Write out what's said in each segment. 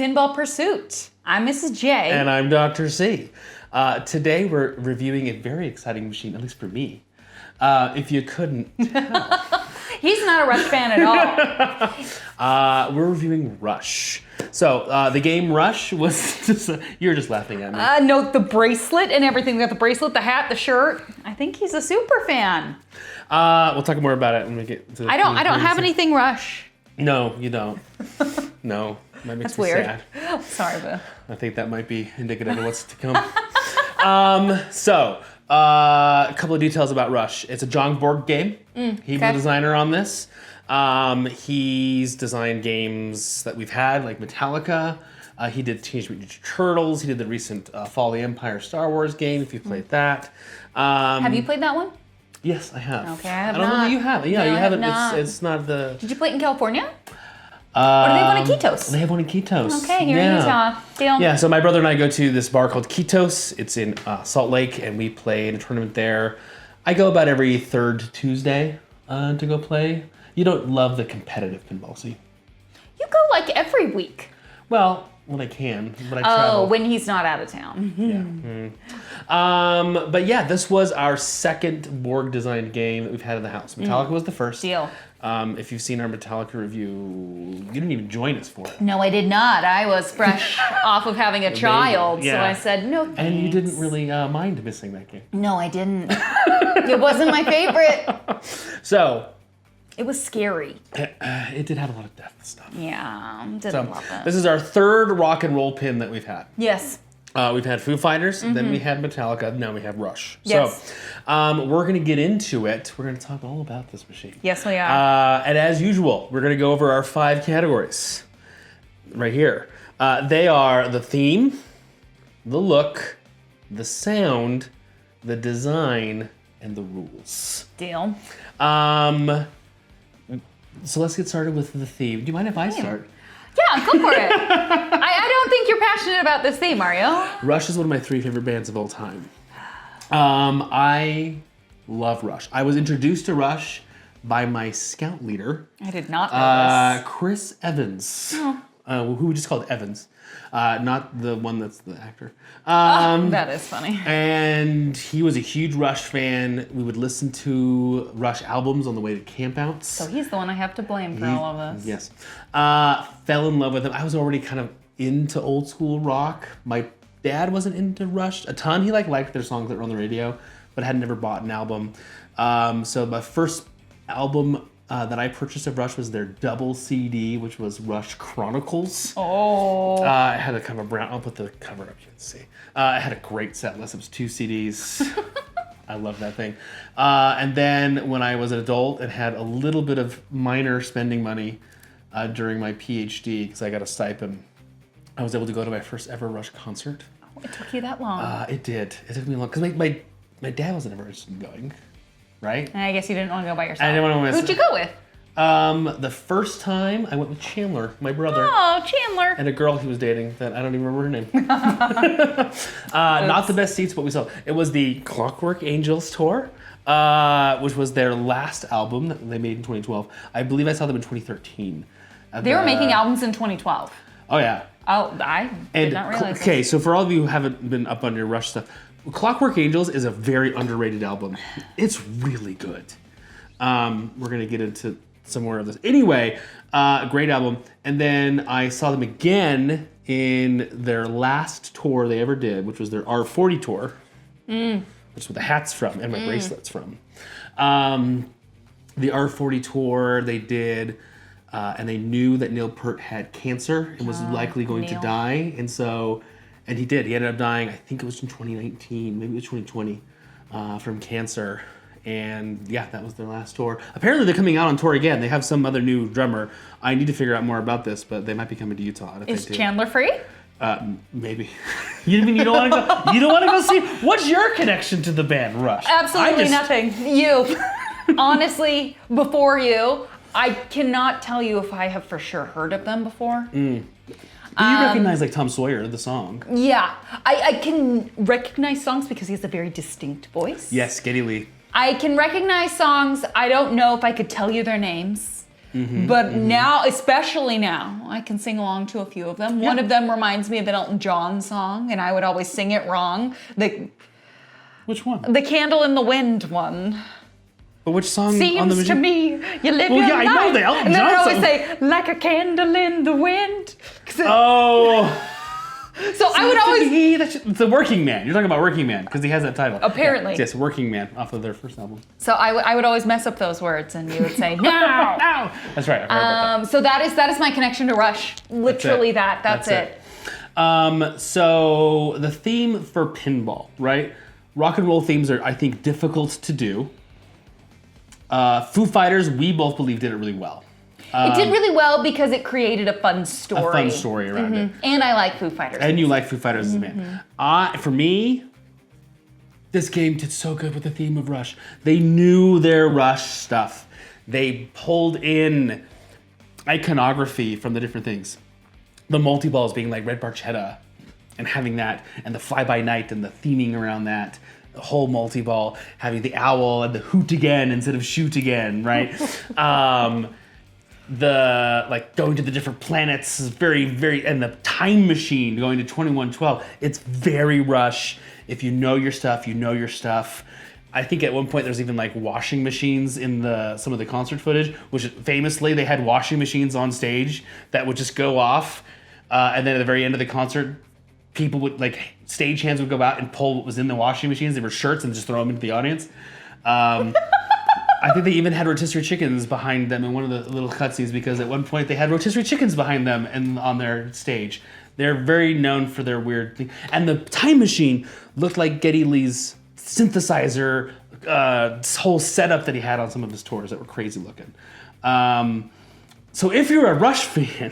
Pinball Pursuit. I'm Mrs. J. And I'm Dr. C. Today we're reviewing a very exciting machine, at least for me. If you couldn't tell. He's not a Rush fan at all. We're reviewing Rush. So the game Rush was just, you were just laughing at me. Note the bracelet and everything. We got the bracelet, the hat, the shirt. I think he's a super fan. We'll talk more about it when we get to the I don't have anything Rush. No, you don't. No. That makes That's me weird. sad. Sorry, Boo. I think that might be indicative of what's to come. A couple of details about Rush. It's a John Borg game. He's the designer on this. He's designed games that we've had, like Metallica. He did Teenage Mutant Ninja Turtles. He did the recent Fall of the Empire Star Wars game, if you played that. Have you played that one? Yes, I have. Okay, I have I don't know that you have. Yeah, No, you I have haven't. not. It's not the... Did you play it in California? Or do they have one in Quitos? They have one in Quitos. Okay, here in Utah. Deal. Yeah, so my brother and I go to this bar called Quitos. It's in Salt Lake, and we play in a tournament there. I go about every third Tuesday to go play. You don't love the competitive pinball scene. You go like every week. Well, when I can, but I travel. Oh, when he's not out of town. Yeah. But yeah, this was our second Borg designed game that we've had in the house. Metallica was the first. Deal. If you've seen our Metallica review, you didn't even join us for it. No, I did not. I was fresh off of having a child, Yeah. so I said no thanks. And you didn't really mind missing that game. No, I didn't. It wasn't my favorite. So... It was scary. It did have a lot of death stuff. Yeah, didn't love it. This is our third rock and roll pin that we've had. Yes. We've had Foo Fighters, then we had Metallica, now we have Rush. Yes. So we're going to get into it. We're going to talk all about this machine. Yes, we are. And as usual, we're going to go over our 5 categories right here. They are the theme, the look, the sound, the design, and the rules. Deal. So let's get started with the theme. Do you mind if I start? Yeah, go for it. I don't think you're passionate about this theme, are you? Rush is one of my 3 favorite bands of all time. I love Rush. I was introduced to Rush by my scout leader. I did not know this. Chris Evans, who we just called Evans, not the one that's the actor. That is funny. And he was a huge Rush fan. We would listen to Rush albums on the way to campouts. So he's the one I have to blame for all of this. Yes. Fell in love with him. I was already kind of into old school rock. My dad wasn't into Rush a ton. He liked their songs that were on the radio, but had never bought an album. So my first album that I purchased of Rush was their double CD, which was Rush Chronicles. Oh. It had a kind of a brown, I'll put the cover up, you can see. It had a great set list. It was 2 CDs. I love that thing. And then when I was an adult and had a little bit of minor spending money during my PhD, because I got a stipend, I was able to go to my first ever Rush concert. Oh, it took you that long. It did. It took me long, because my dad wasn't ever interested in going. Right? I guess you didn't want to go by yourself. I didn't want to miss Who'd you go with? The first time I went with Chandler, my brother. Oh, Chandler. And a girl he was dating that I don't even remember her name. Not the best seats, but we saw. It was the Clockwork Angels tour, which was their last album that they made in 2012. I believe I saw them in 2013. They were making albums in 2012. Oh, yeah. Oh, I did not realize Okay, so for all of you who haven't been up on your Rush stuff, Clockwork Angels is a very underrated album. It's really good. We're going to get into some more of this. Anyway, great album. And then I saw them again in their last tour they ever did, which was their R40 tour, which is where the hat's from and my bracelet's from. The R40 tour they did, and they knew that Neil Peart had cancer and was likely going to die. And he did. He ended up dying, I think it was in 2019, maybe it was 2020, from cancer. And yeah, that was their last tour. Apparently they're coming out on tour again. They have some other new drummer. I need to figure out more about this, but they might be coming to Utah. Is Chandler free? Maybe. You mean you don't want to go? You don't want to go see? What's your connection to the band Rush? Absolutely nothing. You. Honestly, before you, I cannot tell you if I have for sure heard of them before. But you recognize like Tom Sawyer, the song. Yeah, I can recognize songs because he has a very distinct voice. Yes, Geddy Lee. I can recognize songs. I don't know if I could tell you their names. But now, especially now, I can sing along to a few of them. One of them reminds me of an Elton John song, and I would always sing it wrong. Which one? The Candle in the Wind one. But which song on the Seems machine? to me you live your yeah, life. I know the Elton and then John I always song. say, like a candle in the wind. Oh. So I would always... It's a Working Man. You're talking about Working Man because he has that title. Apparently. Yeah, yes, Working Man off of their first album. So I would always mess up those words, and you would say, now. Ow! That's right. I forgot about that. So that is my connection to Rush. Literally That's it. So the theme for pinball, right? Rock and roll themes are, I think, difficult to do. Foo Fighters, we both believe did it really well. It did really well because it created a fun story. A fun story around it. And I like Foo Fighters. And you like Foo Fighters as a band. For me, this game did so good with the theme of Rush. They knew their Rush stuff. They pulled in iconography from the different things. The multi-balls being like Red Barchetta and having that, and the Fly-By-Night and the theming around that. The whole multi-ball, having the owl and the hoot again instead of shoot again, right? The like going to the different planets is very, and the time machine going to 2112. It's very Rush. If you know your stuff, you know your stuff. I think at one point there's even like washing machines in some of the concert footage, which famously they had washing machines on stage that would just go off, and then at the very end of the concert, people would like stagehands would go out and pull what was in the washing machines. They were shirts and just throw them into the audience. I think they even had rotisserie chickens behind them in one of the little cutscenes because at one point they had rotisserie chickens behind them and on their stage. They're very known for their weird thing. And the time machine looked like Geddy Lee's synthesizer whole setup that he had on some of his tours that were crazy looking. So if you're a Rush fan,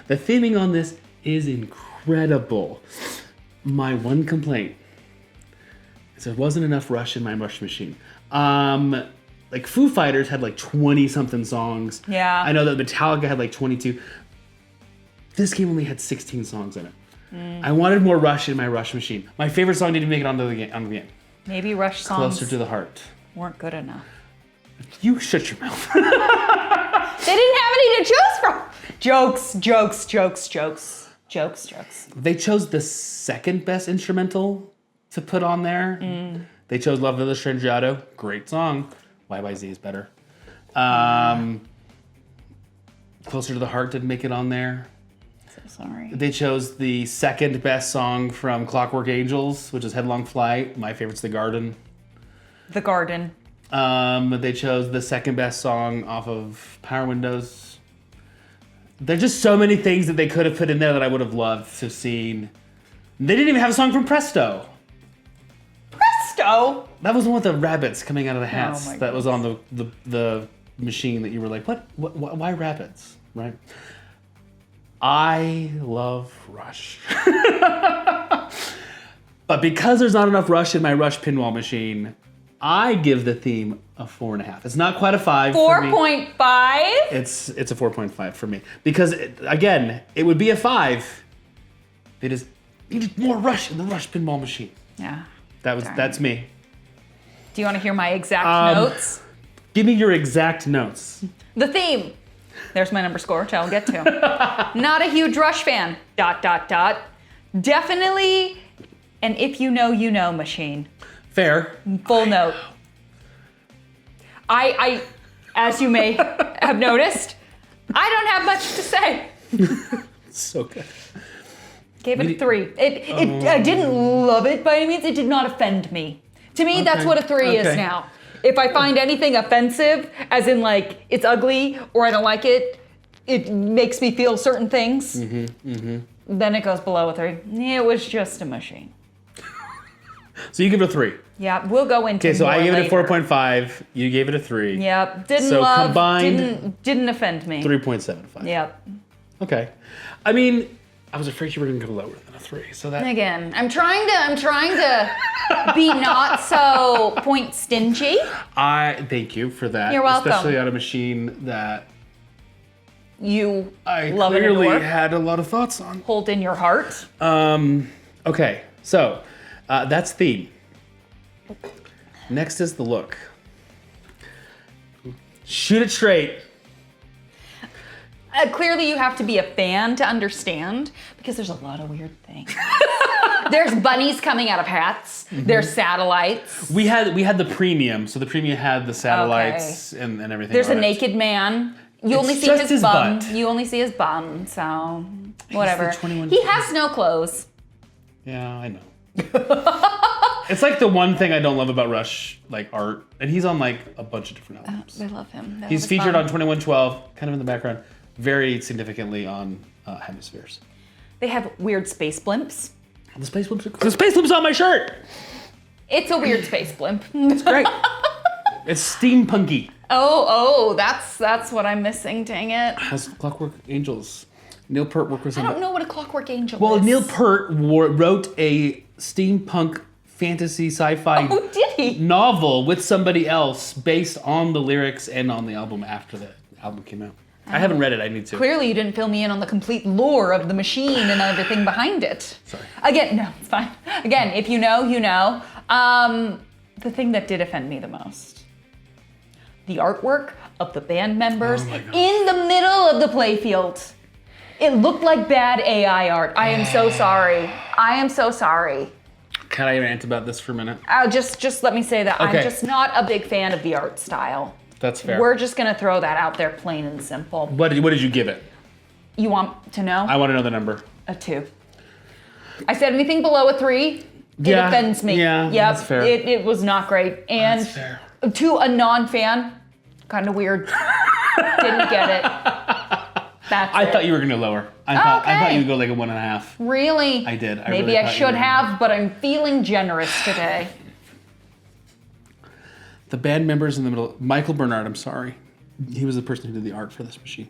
the theming on this is incredible. My one complaint is there wasn't enough Rush in my Rush machine. Like Foo Fighters had like 20 something songs. Yeah. I know that Metallica had like 22. This game only had 16 songs in it. I wanted more Rush in my Rush machine. My favorite song didn't make it onto the game. Maybe Rush songs Closer to the Heart. weren't good enough. You shut your mouth. They didn't have any to choose from. Jokes. They chose the second best instrumental to put on there. They chose Love of the Strangiato. Great song. YYZ is better. Closer to the Heart didn't make it on there. So sorry. They chose the second best song from Clockwork Angels, which is Headlong Flight. My favorite's The Garden. The Garden. They chose the second best song off of Power Windows. There's just so many things that they could have put in there that I would have loved to have seen. They didn't even have a song from Presto. Presto? That was the one with the rabbits coming out of the hats. my That was on the machine that you were like, what? Why rabbits? Right? I love Rush. But because there's not enough Rush in my Rush pinball machine, I give the theme a 4.5. It's not quite a 5 for me. 4.5? It's a 4.5 for me. Because, again, it would be a 5. They just needed more Rush in the Rush pinball machine. Yeah. That's me. Do you want to hear my exact notes? Give me your exact notes. The theme. There's my number score, which I'll get to. Not a huge Rush fan. ... Definitely an if you know machine. Fair. Full note. I, as you may have noticed, I don't have much to say. So good. Gave it a 3. I didn't love it by any means. It did not offend me. To me, that's what a 3 is now. If I find anything offensive, as in like it's ugly or I don't like it, it makes me feel certain things, then it goes below a 3. It was just a machine. So you give it a 3. Yeah, we'll go into Okay, so more I gave it a later. 4.5. You gave it a 3. Yep, didn't So love, combined, didn't offend me. 3.75. Yep. Okay. I mean, I was afraid you were going to go lower than a 3. So that. Again, I'm trying to be not so point stingy. I thank you for that. You're welcome. Especially on a machine that You I love and clearly adore. had a lot of thoughts on. Hold in your heart. Okay, so that's theme. Next is the look. Shoot it straight. Clearly, you have to be a fan to understand because there's a lot of weird things. There's bunnies coming out of hats. Mm-hmm. There's satellites. We had the premium, so the premium had the satellites and everything. There's a naked man. You only see his bum. Butt. You only see his bum, so whatever. He has no clothes. Yeah, I know. It's like the one thing I don't love about Rush, like art, and he's on like a bunch of different albums. I love him. He's featured on 2112, kind of in the background, very significantly on Hemispheres. They have weird space blimps. The space blimp's on my shirt. It's a weird space blimp. It's great. It's steampunky. Oh, that's what I'm missing. Dang it. Has Clockwork Angels. Neil Peart worked with I don't know what a Clockwork Angel is. Well, Neil Peart wrote a steampunk fantasy sci-fi novel with somebody else based on the lyrics and on the album after the album came out. I haven't read it. I need to. Clearly, you didn't fill me in on the complete lore of the machine and everything behind it. Sorry. Again, no, it's fine. Again, if you know, you know. The thing that did offend me the most, the artwork of the band members in the middle of the playfield. It looked like bad AI art. I am so sorry. I am so sorry. Can I rant about this for a minute? Just let me say that I'm just not a big fan of the art style. That's fair. We're just gonna throw that out there, plain and simple. What did you give it? You want to know? I want to know the number. A 2. I said anything below a 3, it offends me. Yeah, that's fair. It was not great. And that's fair. To a non-fan, kind of weird. Didn't get it. I thought you were gonna lower. I thought you would go like a 1.5. Really? I did. Maybe I should have, but I'm feeling generous today. The band members in the middle, Michael Bernard, I'm sorry. He was the person who did the art for this machine.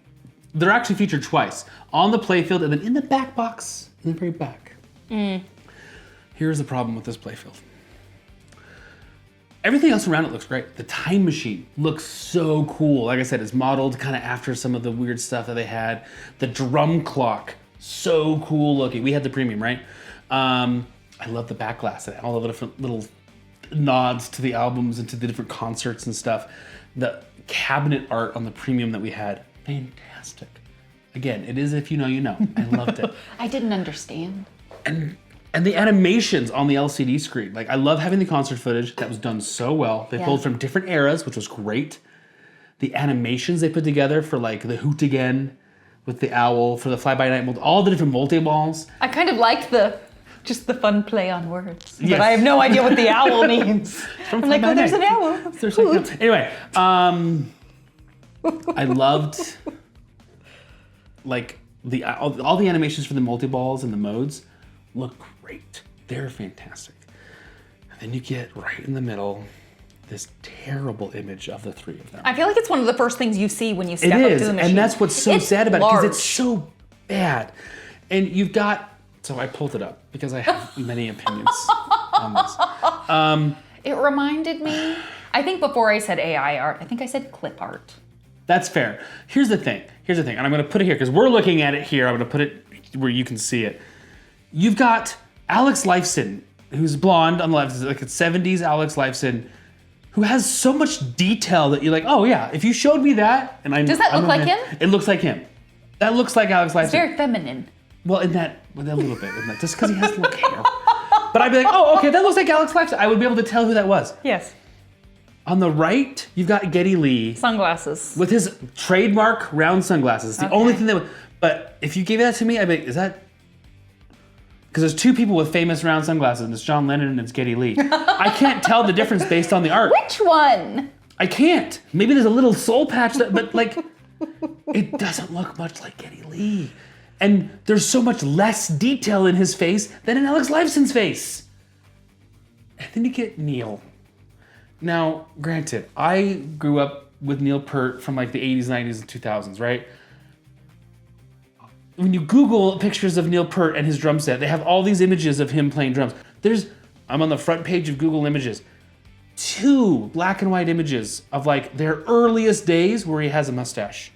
They're actually featured twice, on the playfield and then in the back box, in the very back. Here's the problem with this playfield. Everything else around it looks great. The time machine looks so cool. Like I said, it's modeled kind of after some of the weird stuff that they had. The drum clock, so cool looking. We had the premium, right? I love the back glass and all the different little nods to the albums and to the different concerts and stuff. The cabinet art on the premium that we had, fantastic. Again, it is if you know, you know. I loved it. I didn't understand. And the animations on the LCD screen. Like, I love having the concert footage. That was done so well. They pulled from different eras, which was great. The animations they put together for like the Hoot Again with the owl, for the Fly By Night, all the different multi-balls. I kind of liked the fun play on words. Yes. But I have no idea what the owl means. I'm like, there's an owl. Anyway, I loved like all the animations for the multi-balls and the modes look great. They're fantastic. And then you get right in the middle this terrible image of the 3 of them. I feel like it's one of the first things you see when you step up to the machine. And that's what's so sad about it, because it's so bad. And you've got, so I pulled it up because I have many opinions on this. It reminded me, I think before I said AI art, I think I said clip art. That's fair. Here's the thing, and I'm gonna put it here because we're looking at it here. I'm gonna put it where you can see it. You've got Alex Lifeson, who's blonde on the left, like a 70s Alex Lifeson, who has so much detail that you're like, oh yeah, if you showed me that, and Does that look like him? It looks like him. That looks like Alex Lifeson. It's very feminine. Well, with a little bit, just because he has long hair. But I'd be like, oh, okay, that looks like Alex Lifeson. I would be able to tell who that was. Yes. On the right, you've got Geddy Lee. Sunglasses. With his trademark round sunglasses. It's the only thing that would, but if you gave that to me, I'd be like, is that, because there's 2 people with famous round sunglasses, and it's John Lennon and it's Geddy Lee. I can't tell the difference based on the art. Which one? I can't. Maybe there's a little soul patch, but like, it doesn't look much like Geddy Lee. And there's so much less detail in his face than in Alex Lifeson's face. And then you get Neil. Now, granted, I grew up with Neil Peart from like the 80s, 90s, and 2000s, right? When you Google pictures of Neil Peart and his drum set, they have all these images of him playing drums. I'm on the front page of Google Images, 2 black and white images of like their earliest days where he has a mustache.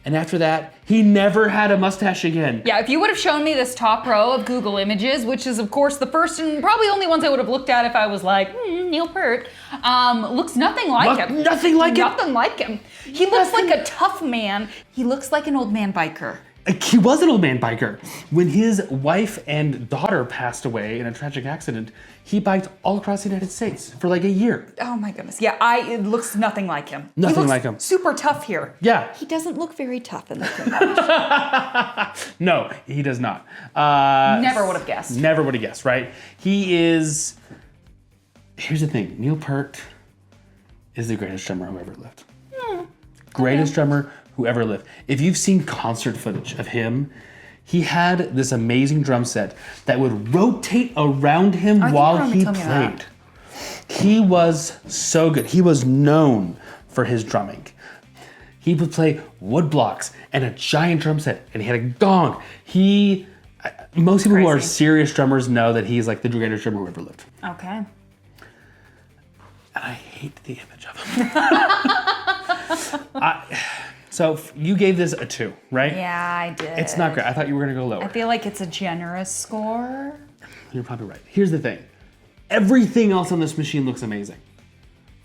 And after that, he never had a mustache again. Yeah, if you would have shown me this top row of Google images, which is of course the first and probably only ones I would have looked at if I was like, Neil Peart, looks nothing like him. Nothing like him? Nothing like him. He looks like a tough man. He looks like an old man biker. He was an old man biker. When his wife and daughter passed away in a tragic accident, he biked all across the United States for like a year. Oh my goodness. Yeah, it looks nothing like him. Nothing like him. Super tough here. Yeah. He doesn't look very tough in the image. No, he does not. Never would have guessed. Never would have guessed, right? He is... Here's the thing. Neil Peart is the greatest drummer who ever lived. Greatest drummer who ever lived. If you've seen concert footage of him, he had this amazing drum set that would rotate around him while he played. He was so good. He was known for his drumming. He would play wood blocks and a giant drum set, and he had a gong. Most people who are serious drummers know that he's like the greatest drummer who ever lived. Okay. And I hate the image of him. So you gave this a 2, right? Yeah, I did. It's not great. I thought you were going to go lower. I feel like it's a generous score. You're probably right. Here's the thing. Everything else on this machine looks amazing.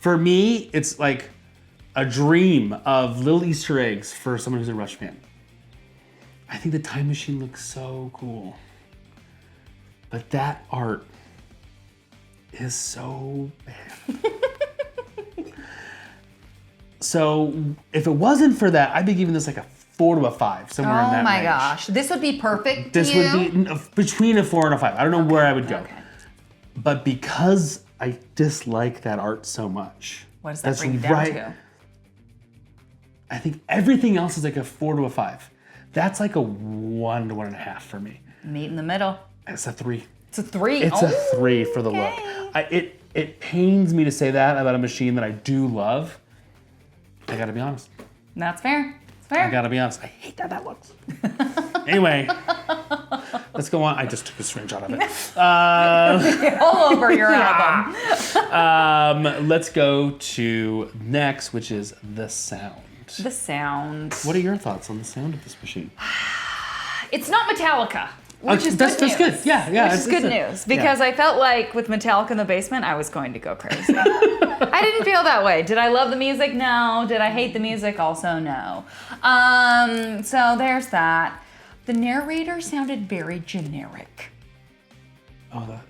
For me, it's like a dream of little Easter eggs for someone who's a Rush fan. I think the Time Machine looks so cool. But that art is so bad. So if it wasn't for that, I'd be giving this like a 4 to a 5, somewhere in that range. Oh my gosh. This would be perfect This would be between a 4 and a 5. I don't know where I would go. Okay. But because I dislike that art so much. What does that bring you down to? I think everything else is like a 4 to a 5. That's like a 1 to 1.5 for me. Meet in the middle. It's a 3. It's a 3. It's a 3 for the look. It pains me to say that about a machine that I do love. I gotta be honest. That's fair. It's fair. I gotta be honest. I hate how that looks. Anyway, let's go on. I just took a screenshot of it. All over your album. Let's go to next, which is the sound. The sound. What are your thoughts on the sound of this machine? It's not Metallica. Which is that's good news. Good. Yeah. Which is good news. Because I felt like with Metallica in the basement, I was going to go crazy. I didn't feel that way. Did I love the music? No. Did I hate the music? Also no. So there's that. The narrator sounded very generic. I'm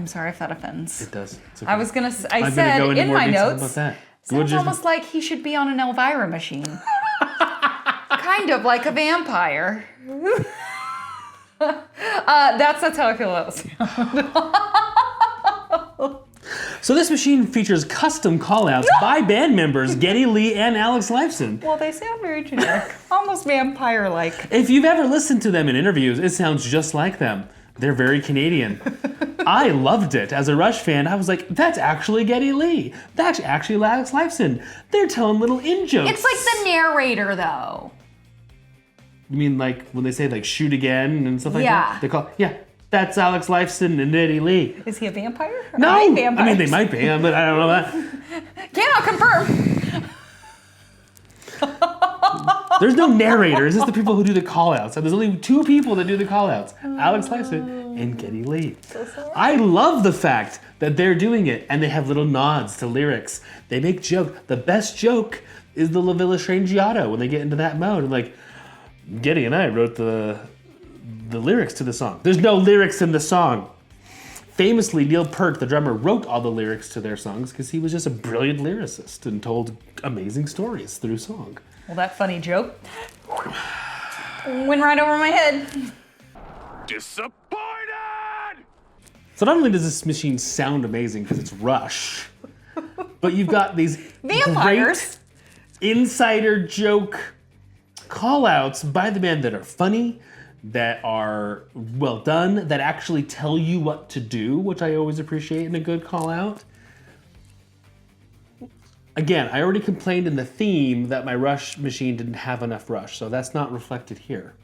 sorry if that offends. It does. It's okay. I was gonna. I said in my notes. About that. Sounds almost like he should be on an Elvira machine. Kind of like a vampire. That's how I feel about the sound. So this machine features custom callouts by band members Geddy Lee and Alex Lifeson. Well, they sound very generic, almost vampire-like. If you've ever listened to them in interviews, it sounds just like them. They're very Canadian. I loved it. As a Rush fan, I was like, that's actually Geddy Lee. That's actually Alex Lifeson. They're telling little in-jokes. It's like the narrator, though. You mean like when they say like shoot again and stuff like Yeah. that? They call that's Alex Lifeson and Geddy Lee. Is he a vampire? No, I mean they might be, but I don't know that. Cannot confirm. There's no narrators. It's the people who do the call-outs. And there's only 2 people that do the call-outs. Alex Lifeson and Geddy Lee. So sorry. I love the fact that they're doing it and they have little nods to lyrics. They make jokes. The best joke is the La Villa Strangiato when they get into that mode. Like, Geddy and I wrote the lyrics to the song. There's no lyrics in the song. Famously, Neil Peart, the drummer, wrote all the lyrics to their songs because he was just a brilliant lyricist and told amazing stories through song. Well, that funny joke went right over my head. Disappointed! So not only does this machine sound amazing because it's Rush, but you've got these Vampires. great insider joke call-outs by the band that are funny, that are well done, that actually tell you what to do, which I always appreciate in a good call-out. Again, I already complained in the theme that my Rush machine didn't have enough Rush, so that's not reflected here.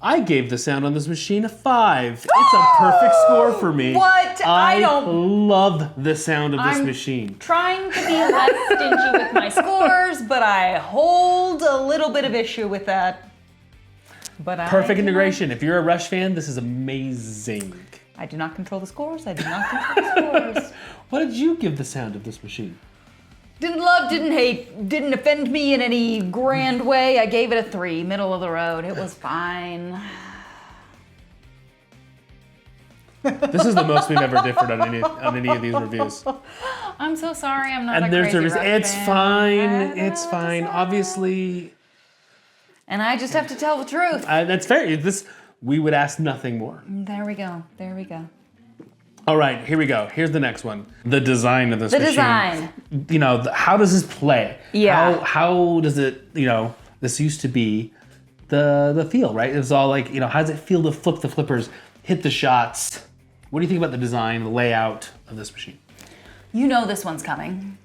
I gave the sound on this machine a 5. It's a perfect score for me. What? I love the sound of this machine. Trying to be less stingy with my scores, but I hold a little bit of issue with that. But Perfect integration. If you're a Rush fan, this is amazing. I do not control the scores. I do not control the scores. What did you give the sound of this machine? Didn't love, didn't hate, didn't offend me in any grand way. I gave it a 3, middle of the road. It was fine. This is the most we've ever differed on any of these reviews. I'm so sorry. I'm not And a there's crazy Rush it's fan. fine. It's fine. Obviously, and I just have to tell the truth. that's fair. We would ask nothing more. There we go. There we go. All right, here we go. Here's the next one. The design of this machine. design. You know, how does this play? Yeah. How does it, this used to be the feel, right? It was all like, how does it feel to flip the flippers, hit the shots? What do you think about the design, the layout of this machine? You know this one's coming.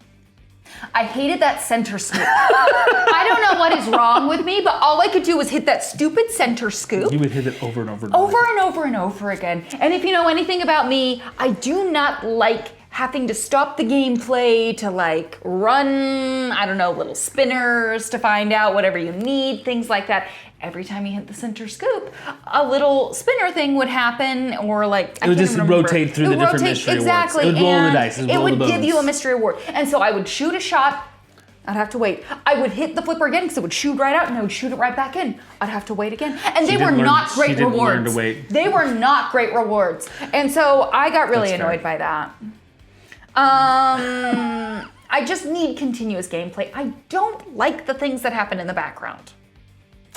I hated that center scoop. I don't know what is wrong with me, but all I could do was hit that stupid center scoop. You would hit it over and over and over and over and over again. And if you know anything about me, I do not like having to stop the gameplay to like run, I don't know, little spinners to find out whatever you need, things like that. Every time you hit the center scoop, a little spinner thing would happen, or like it would just rotate through the different mystery awards. Exactly. It would roll the dice. It would give you a mystery award. And so I would shoot a shot. I'd have to wait. I would hit the flipper again because it would shoot right out, and I would shoot it right back in. I'd have to wait again. And they were not great rewards. They were not great rewards. And so I got really annoyed by that. I just need continuous gameplay. I don't like the things that happen in the background.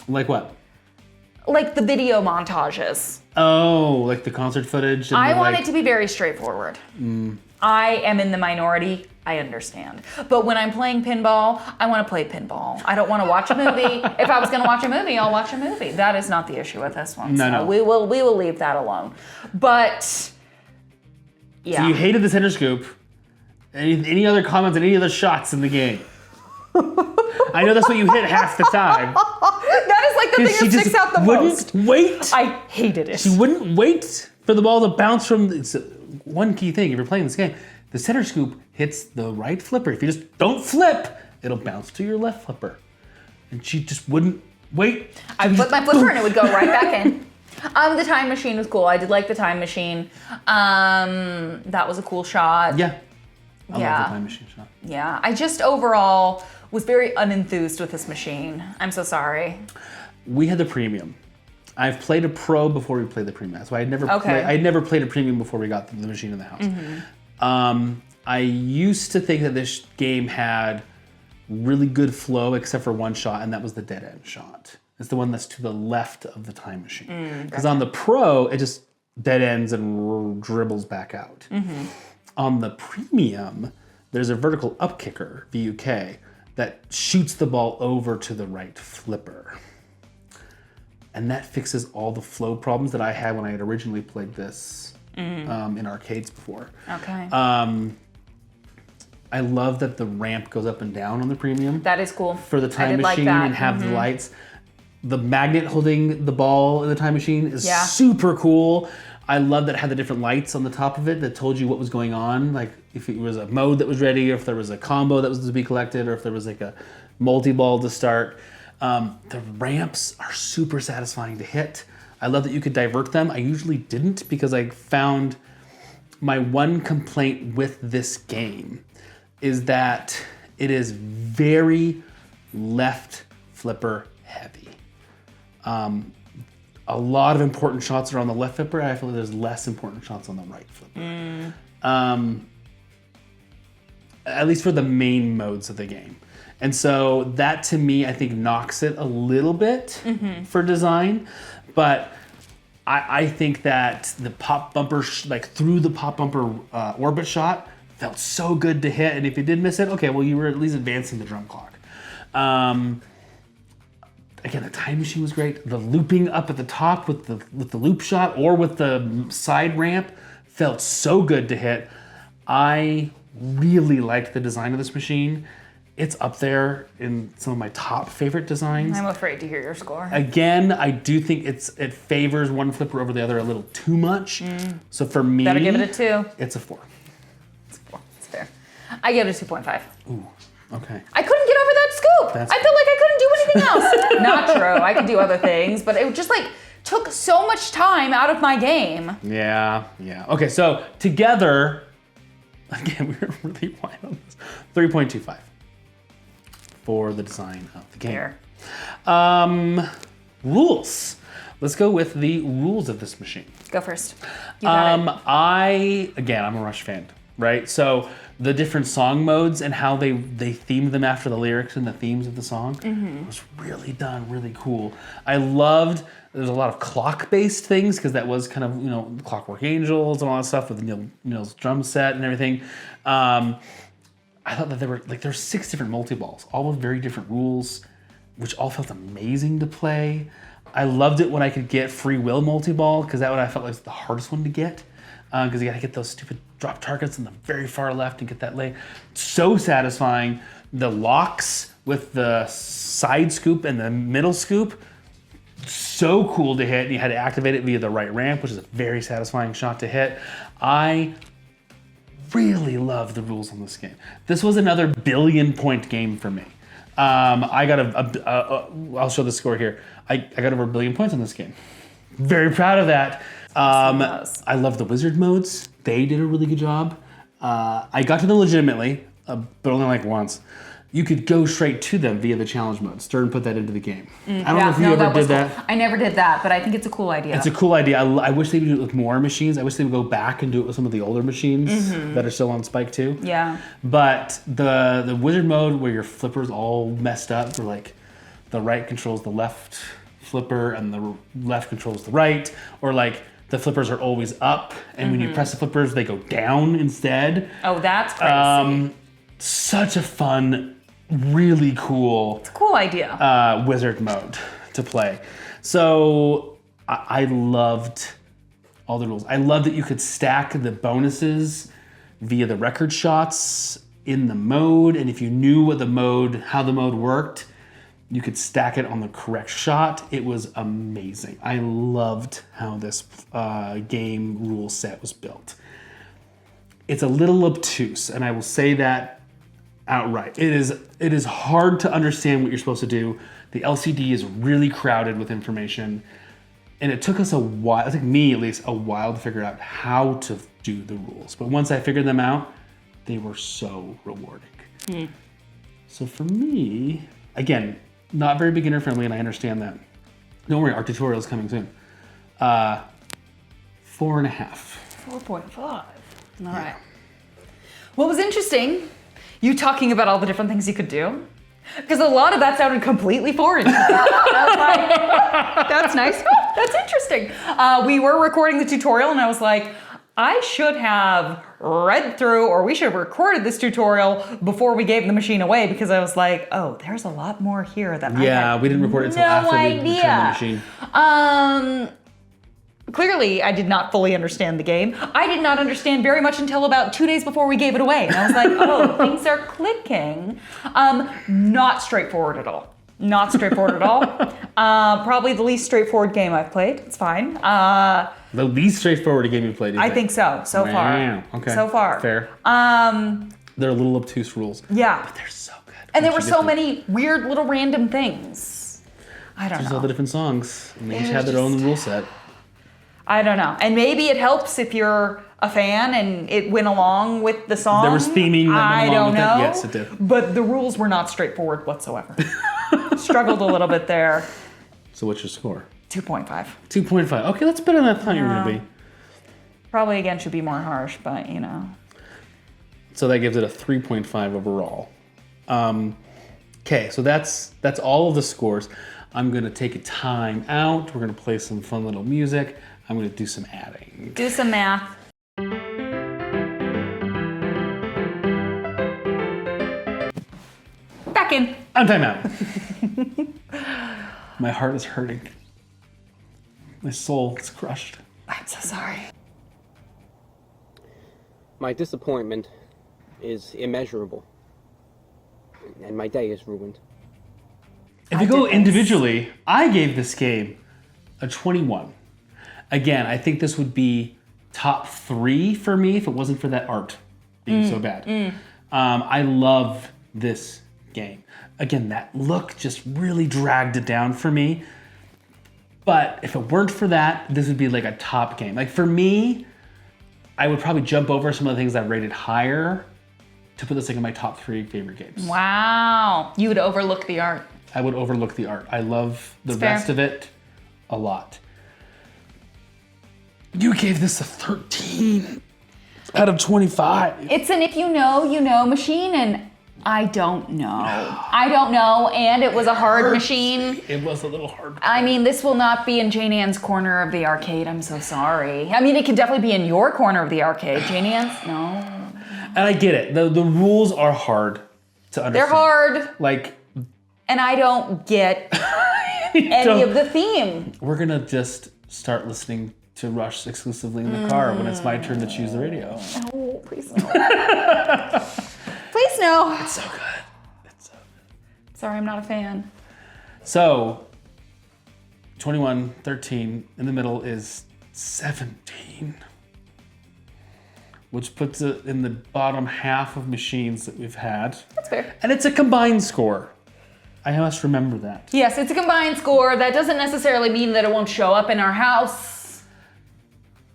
Like what? Like the video montages. Oh, like the concert footage? I want it to be very straightforward. I am in the minority. I understand. But when I'm playing pinball, I want to play pinball. I don't want to watch a movie. If I was going to watch a movie, I'll watch a movie. That is not the issue with this one. No. We will leave that alone. But yeah. So you hated the center scoop. Any other comments on any other shots in the game? I know that's what you hit half the time. That is like the thing that sticks out the most. Wait. I hated it. She wouldn't wait for the ball to bounce from. It's one key thing if you're playing this game. The center scoop hits the right flipper. If you just don't flip, it'll bounce to your left flipper. And she just wouldn't wait. I flipped my flipper and it would go right back in. The time machine was cool. I did like the time machine. That was a cool shot. Yeah. I love the time machine shot. Yeah. I just overall was very unenthused with this machine. I'm so sorry. We had the premium. I've played a pro before we played the premium. That's why I'd never played a premium before we got the machine in the house. Mm-hmm. I used to think that this game had really good flow except for one shot, and that was the dead end shot. It's the one that's to the left of the time machine. Because on the pro, it just dead ends and dribbles back out. Mm-hmm. On the premium, there's a vertical up kicker, VUK, that shoots the ball over to the right flipper. And that fixes all the flow problems that I had when I had originally played this in arcades before. Okay. I love that the ramp goes up and down on the premium. That is cool. For the time machine and have the lights. The magnet holding the ball in the time machine is super cool. I love that it had the different lights on the top of it that told you what was going on. Like if it was a mode that was ready, or if there was a combo that was to be collected, or if there was like a multi-ball to start. The ramps are super satisfying to hit. I love that you could divert them. I usually didn't because I found my one complaint with this game is that it is very left flipper heavy. A lot of important shots are on the left flipper. I feel like there's less important shots on the right flipper. At least for the main modes of the game. And so that to me, I think knocks it a little bit for design. But I think that the pop bumper, like through the pop bumper orbit shot, felt so good to hit. And if you did miss it, okay, well, you were at least advancing the drum clock. Again, the time machine was great. The looping up at the top with the loop shot or with the side ramp felt so good to hit. I really liked the design of this machine. it's up there in some of my top favorite designs. I'm afraid to hear your score. Again, I do think it favors one flipper over the other a little too much. So for me, Better give it a 2. It's a 4. It's a 4. It's fair. I give it a 2.5. Ooh, okay. I couldn't get over that scoop. That's I felt like I couldn't do anything else. Not true. I could do other things, but it just like took so much time out of my game. Yeah. Okay, so together, again, we were really wide on this. 3.25 for the design of the game. Fair. Rules. Let's go with the rules of this machine. Go first. You got it. I'm a Rush fan, right? So the different song modes and how they themed them after the lyrics and the themes of the song was really done, really cool. I loved, there's a lot of clock-based things because that was kind of, Clockwork Angels and all that stuff with Neil's drum set and everything. I thought that there were 6 different multi-balls, all with very different rules, which all felt amazing to play. I loved it when I could get free will multi-ball because that one I felt like was the hardest one to get because you got to get those stupid drop targets in the very far left and get that lay. So satisfying. The locks with the side scoop and the middle scoop, so cool to hit. And you had to activate it via the right ramp, which is a very satisfying shot to hit. I really love the rules on this game. This was another billion-point game for me. I got I'll show the score here. I got over 1 billion points on this game. Very proud of that. I love the wizard modes. They did a really good job. I got to them legitimately, but only like once. You could go straight to them via the challenge mode. Stern put that into the game. I don't know if you ever did that. I never did that, but I think it's a cool idea. It's a cool idea. I wish they would do it with more machines. I wish they would go back and do it with some of the older machines that are still on Spike 2. Yeah. But the wizard mode where your flipper's all messed up, where like the right controls the left flipper and the left controls the right, or like the flippers are always up and when you press the flippers they go down instead. Oh, that's crazy. Such a fun, really cool. It's a cool idea. Wizard mode to play. So I loved all the rules. I loved that you could stack the bonuses via the record shots in the mode, and if you knew how the mode worked, you could stack it on the correct shot. It was amazing. I loved how this game rule set was built. It's a little obtuse, and I will say that outright. It is hard to understand what you're supposed to do. The LCD is really crowded with information, and it took us a while, it took me at least, a while to figure out how to do the rules. But once I figured them out, they were so rewarding. So for me, again, not very beginner friendly, and I understand that. Don't worry, our tutorial is coming soon. 4.5. 4.5. All right. What was interesting, you talking about all the different things you could do, because a lot of that sounded completely foreign to me. I was like, that's nice. That's interesting. We were recording the tutorial, and I was like, I should have read through, or we should have recorded this tutorial before we gave the machine away, because I was like, oh, there's a lot more here that I had we didn't record it until after we returned the machine. Clearly, I did not fully understand the game. I did not understand very much until about 2 days before we gave it away. And I was like, oh, things are clicking. Not straightforward at all. Not straightforward at all. Probably the least straightforward game I've played. It's fine. The least straightforward game you've played, I think so. So far. Okay. So far. Fair. They're a little obtuse rules. Yeah. But they're so good. And there were so many weird little random things. I don't know. Just all the different songs. And they each have their own rule set. I don't know. And maybe it helps if you're a fan and it went along with the song. There was theming that went along with it. Yes, it did. But the rules were not straightforward whatsoever. Struggled a little bit there. So what's your score? 2.5. 2.5. Okay, that's better than I thought you were going to be. Probably, again, should be more harsh, but, So that gives it a 3.5 overall. Okay, so that's all of the scores. I'm going to take a time out. We're going to play some fun little music. I'm going to do some adding. Do some math. Back in. On timeout. My heart is hurting. My soul is crushed. I'm so sorry. My disappointment is immeasurable. and my day is ruined. If you go individually, I gave this game a 21. Again, I think this would be top 3 for me if it wasn't for that art being so bad. I love this game. Again, that look just really dragged it down for me. But if it weren't for that, this would be like a top game. Like for me, I would probably jump over some of the things I rated higher to put this like in my top 3 favorite games. Wow. You would overlook the art. I would overlook the art. I love the rest of it a lot. You gave this a 13 out of 25. It's an if you know machine, and I don't know. I don't know, and it was a hard machine. It was a little hard. I mean, this will not be in JayneAnn's corner of the arcade. I'm so sorry. I mean, it can definitely be in your corner of the arcade. JayneAnn's? No. And I get it. The rules are hard to understand. They're hard. Like... And I don't get any of the theme. We're going to just start listening to Rush exclusively in the car when it's my turn to choose the radio. Oh, please no. Please no. It's so good. It's so good. Sorry, I'm not a fan. So, 21, 13, in the middle is 17, which puts it in the bottom half of machines that we've had. That's fair. And it's a combined score. I must remember that. Yes, it's a combined score. That doesn't necessarily mean that it won't show up in our house.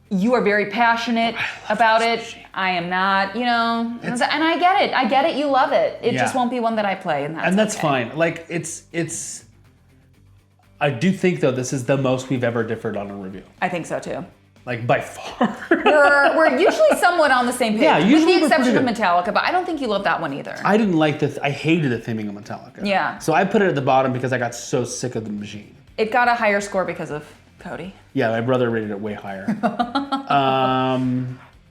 You are very passionate about it. Machine. I am not, and I get it. I get it. You love it. It just won't be one that I play, and that's okay. Fine. Like it's. I do think though this is the most we've ever differed on a review. I think so too. Like by far. we're usually somewhat on the same page. Yeah, usually with the exception of Metallica, but I don't think you love that one either. I didn't like I hated the theming of Metallica. Yeah. So I put it at the bottom because I got so sick of the machine. It got a higher score because of Cody. Yeah, my brother rated it way higher.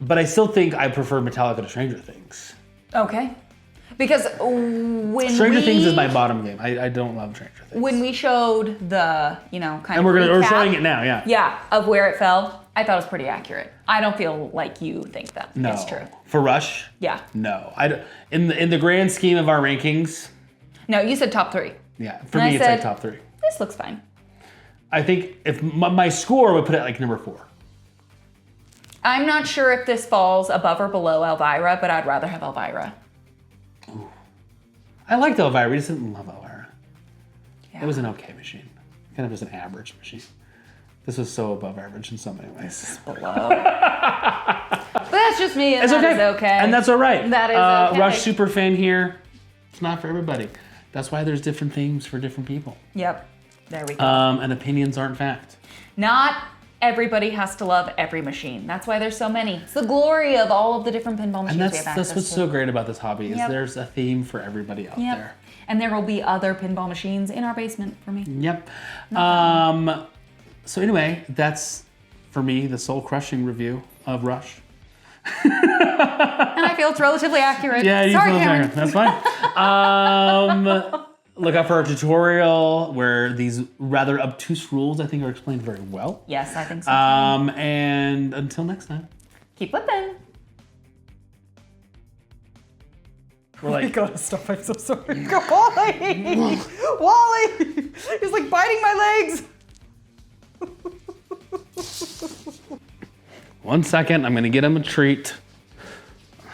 But I still think I prefer Metallica to Stranger Things. Okay. Because when Stranger Things is my bottom game. I don't love Stranger Things. When we showed the, kind and of we're showing it now, yeah. Yeah, of where it fell, I thought it was pretty accurate. I don't feel like you think that it's true. For Rush? Yeah. No. In the grand scheme of our rankings. No, you said top 3. Yeah, for me it's like top 3. This looks fine. I think if my score would put it like number 4. I'm not sure if this falls above or below Elvira, but I'd rather have Elvira. Ooh. I liked Elvira. We just didn't love Elvira. Yeah. It was an okay machine. Kind of just an average machine. This was so above average in so many ways. This is below. But that's just me, and it's that is okay. And that's all right. That is okay. Rush superfan here. It's not for everybody. That's why there's different themes for different people. Yep. There we go. And opinions aren't fact. Not everybody has to love every machine. That's why there's so many. It's the glory of all of the different pinball machines we have access to. That's what's so great about this hobby is there's a theme for everybody out there. And there will be other pinball machines in our basement for me. Yep. So anyway, that's for me the soul-crushing review of Rush. And I feel it's relatively accurate. Yeah, you Sorry, feel Cameron. accurate. That's fine. Look out for our tutorial where these rather obtuse rules I think are explained very well. Yes, I think so. And until next time. Keep flipping. We're like, I gotta stop. I'm so sorry. Wally! Wally! He's like biting my legs. 1 second, I'm gonna get him a treat.